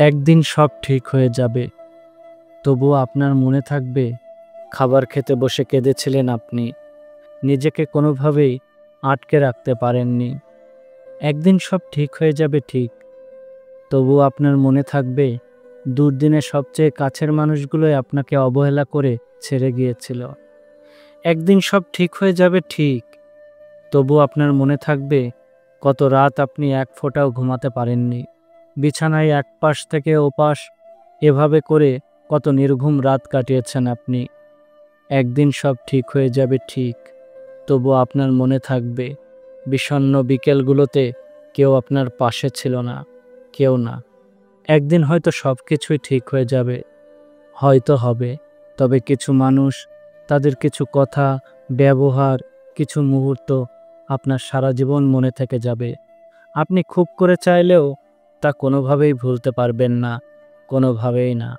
একদিন সব ঠিক হয়ে যাবে। তবুও আপনার মনে থাকবে খাবার খেতে বসে কেঁদেছিলেন আপনি। নিজেকে কোনোভাবেই আটকে রাখতে পারেননি। একদিন সব ঠিক হয়ে যাবে ঠিক। তবুও আপনার মনে থাকবে দুর্দিনে সবচেয়ে কাছের মানুষগুলোই আপনাকে অবহেলা করে ছেড়ে গিয়েছিল। একদিন সব ঠিক হয়ে যাবে ঠিক। তবুও আপনার মনে থাকবে কত রাত আপনি এক ফোঁটাও ঘুমাতে পারেননি। বিছানায় এক পাশ থেকে ওপাশ এভাবে করে কত নির্ঘুম রাত কাটিয়েছেন আপনি। একদিন সব ঠিক হয়ে যাবে ঠিক। তবুও আপনার মনে থাকবে বিষণ্ণ বিকেলগুলোতে কেউ আপনার পাশে ছিল না, কেউ না। একদিন হয়তো সব কিছুই ঠিক হয়ে যাবে, হয়তো হবে। তবে কিছু মানুষ, তাদের কিছু কথা, ব্যবহার, কিছু মুহূর্ত আপনার সারা জীবন মনে থেকে যাবে। আপনি খুব করে চাইলেও তা কোনোভাবেই ভুলতে পারবেন না, কোনোভাবেই না।